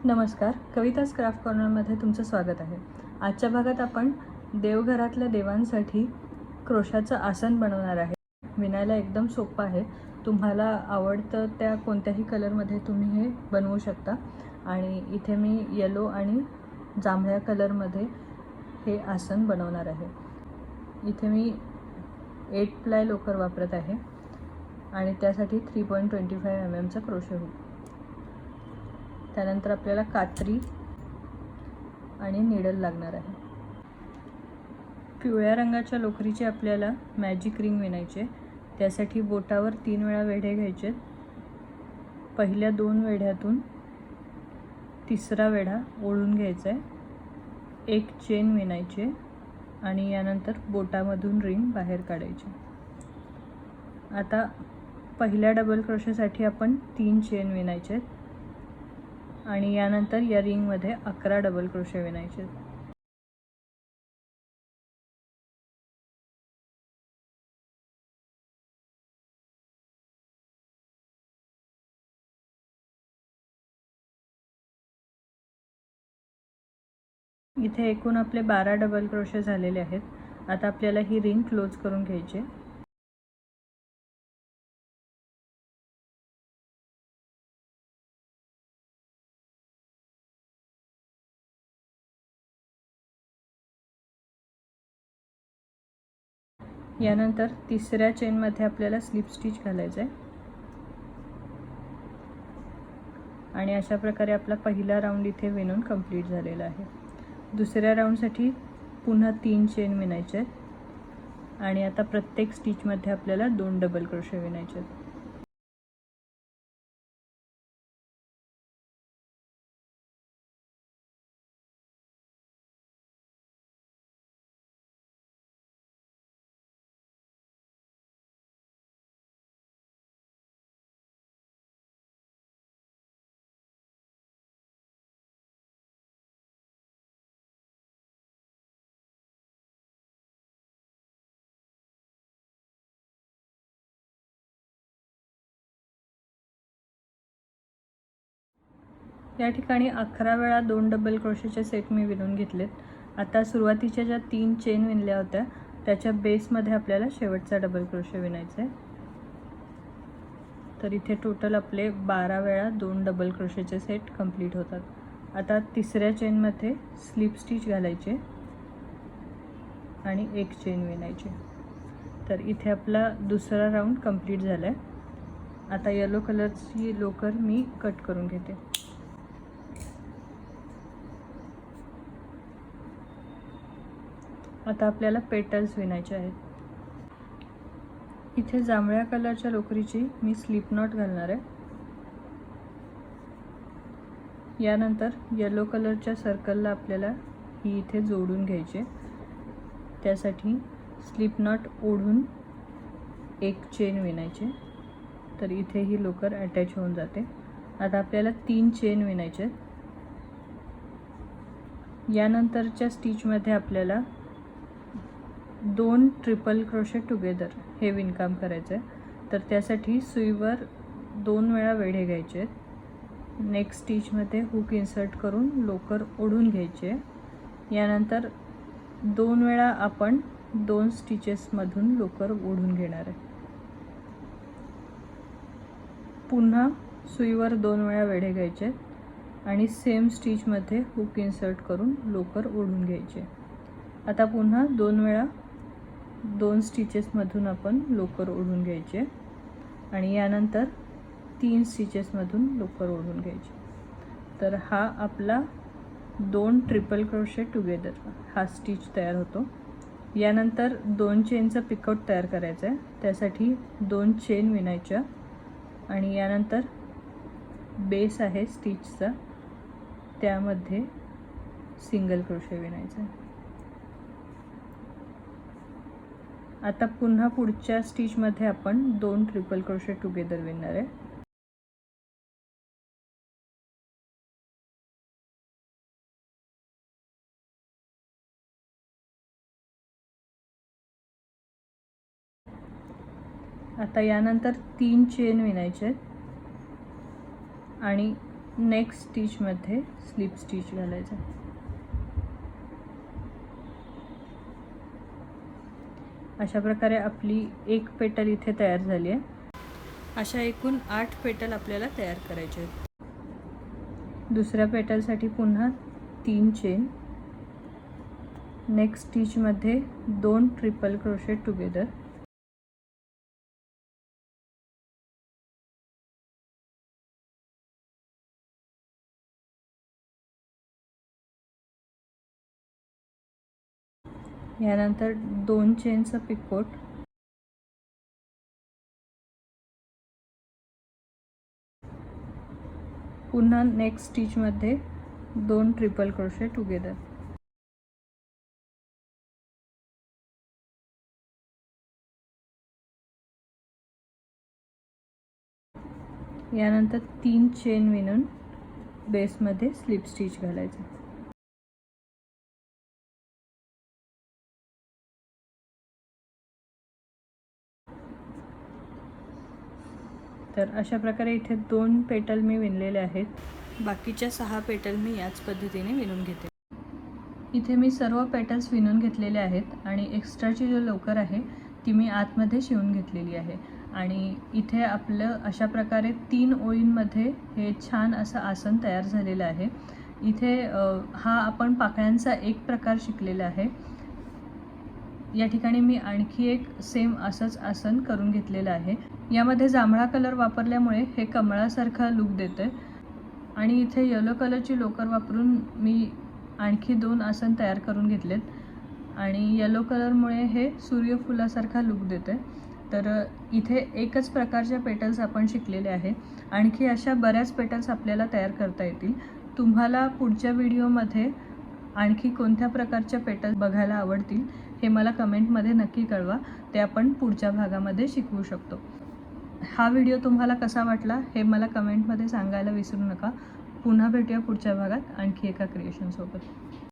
नमस्कार, कविताज क्राफ्ट कॉर्नरमध्ये तुमचं स्वागत आहे. आजच्या भागात आपण देवघरातल्या देवांसाठी क्रोशाचं आसन बनवणार आहे. विणायला एकदम सोपं आहे. तुम्हाला आवडतं त्या कोणत्याही कलरमध्ये तुम्ही हे बनवू शकता. आणि इथे मी येलो आणि जांभळ्या कलरमध्ये हे आसन बनवणार आहे. इथे मी 8 प्लाय लोकर वापरत आहे आणि त्यासाठी 3.25 mm चा क्रोशे हुक. त्यानंतर आपल्याला कात्री आणि नीडल लागणार आहे. पिवळ्या रंगाच्या लोकरीचे आपल्याला मॅजिक रिंग विणायचे. त्यासाठी बोटावर 3 वेळा वेढे घ्यायचे. पहिल्या 2 वेढ्यातून तिसरा वेढा ओढून घ्यायचा आहे. एक चेन विणायचे आणि यानंतर बोटामधून रिंग बाहेर काढायची. आता पहिल्या डबल क्रोशेसाठी आपण 3 चेन विणायचे आणि यानंतर या रिंगमध्ये 11 डबल क्रोशे विणायचे. इथे एकूण आपले 12 डबल क्रोशे झालेले आहेत. आता आपल्याला ही रिंग क्लोज करून घ्यायची. यानंतर तिसऱ्या चेनमध्ये आपल्याला स्लिप स्टिच घालायचं आहे आणि अशा प्रकारे आपला पहिला राऊंड इथे विणून कंप्लीट झालेला आहे. दुसऱ्या राऊंडसाठी पुन्हा 3 चेन विणायचे आणि आता प्रत्येक स्टिचमध्ये आपल्याला 2 डबल क्रोशे विणायचे. या ठिकाणी 11 वेळा 2 डबल क्रोशेचे सेट मी विणून घेतलेत. आता सुरुवातीच्या ज्या 3 चेन विणल्या होत्या त्याच्या बेसमध्ये आपल्याला शेवटचा डबल क्रोशे विणायचा आहे. तर इथे टोटल आपले 12 वेळा 2 डबल क्रोशेचे सेट कंप्लीट होतात. आता तिसऱ्या चेनमध्ये स्लिप स्टिच घालायचे आणि एक चेन विणायची. तर इथे आपला दुसरा राऊंड कंप्लीट झाला आहे. आता येलो कलरची लोकर मी कट करून घेते. आता आपल्याला पेटल्स विणायचे आहेत. इथे जांभळ्या कलरच्या लोकरीची मी स्लिप नॉट घालणार आहे. यानंतर येलो कलरच्या सर्कलला आपल्याला ही इथे जोडून घ्यायचे. त्यासाठी स्लिप नॉट ओढून एक चेन विणायचे. तर इथे ही लोकर अटॅच होऊन जाते. आता आपल्याला 3 चेन विणायचे. यानंतरच्या स्टिचमध्ये आपल्याला 2 ट्रिपल क्रोशे टुगेदर हे विणकाम करायचं आहे. तर त्यासाठी सुईवर 2 वेळा वेढे घ्यायचे. नेक्स्ट स्टिचमध्ये हुक इन्सर्ट करून लोकर ओढून घ्यायचे. यानंतर 2 वेळा आपण 2 स्टिचेसमधून लोकर ओढून घेणार आहे. पुन्हा सुईवर 2 वेळा वेढे घ्यायचे आणि सेम स्टिचमध्ये हुक इन्सर्ट करून लोकर ओढून घ्यायचे. आता पुन्हा 2 वेळा 2 स्टिचेसमधून आपण लोकर ओढून घ्यायचे आणि यानंतर 3 स्टिचेसमधून लोकर ओढून घ्यायची. तर हा आपला 2 ट्रिपल क्रोशे टुगेदर हा स्टिच तयार होतो. यानंतर 2 चेनचं पिकआउट तयार करायचं आहे. त्यासाठी 2 चेन विणायच्या आणि यानंतर बेस आहे स्टिचचा त्यामध्ये सिंगल क्रोशे विणायचा. आता पुन्हा पुढच्या स्टिचमध्ये आपण 2 ट्रिपल क्रोशे टुगेदर विणणार आहे. आता यानंतर 3 चेन विणायचे आणि नेक्स्ट स्टिचमध्ये स्लिप स्टिच घालायचं. अशा प्रकारे आपली एक पेटल इथे तयार झाली आहे. अशा एकूण 8 पेटल आपल्याला तयार करायचे आहेत. दुसऱ्या पेटलसाठी पुन्हा 3 चेन, नेक्स्ट स्टिचमध्ये 2 ट्रिपल क्रोशेट टुगेदर, यानंतर 2 चेनचं पिकोट, पुन्हा नेक्स्ट स्टिचमध्ये 2 ट्रिपल क्रोशे टुगेदर, यानंतर 3 चेन विणून बेसमध्ये स्लिप स्टिच घालायचं. तर अशा प्रकारे इथे 2 पेटल मी विणलेले आहेत. बाकीच्या 6 पेटल मी याच पद्धतीने विणून घेते. इथे मी सर्व पेटल्स विणून घेतलेले आहेत आणि एक्स्ट्राची जो लोकर आहे ती मी आतमध्ये शिवून घेतलेली आहे. आणि इथे आपलं अशा प्रकारे 3 ओळींमध्ये हे छान असं आसन तयार झालेलं आहे. इथे हा आपण पाकळ्यांचा एक प्रकार शिकलेला आहे. या ठिकाणी मी आणखी एक सेम असंच आसन करून घेतलेलं आहे. यामध्ये जांभळा कलर वापरल्यामुळे हे कमळासारखा लुक देतं आणि इथे येलो कलरची लोकर वापरून मी आणखी 2 आसन तयार करून घेतलेत आणि येलो कलरमुळे हे सूर्यफुलासारखा लुक देतं. तर इथे एकच प्रकारच्या पेटल्स आपण शिकलेले आहे. आणखी अशा बऱ्याच पेटल्स आपल्याला तयार करता येतील. तुम्हाला पुढच्या व्हिडिओमध्ये आणखी कोणत्या प्रकारच्या पेटल्स बघायला आवडतील हे मला कमेंटमध्ये नक्की कळवा. ते आपण पुढच्या भागामध्ये शिकवू शकतो. हा व्हिडिओ तुम्हाला कसा वाटला हे मला कमेंटमध्ये सांगायला विसरू नका. पुन्हा भेटूया पुढच्या भागात आणखी एका क्रिएशनसोबत.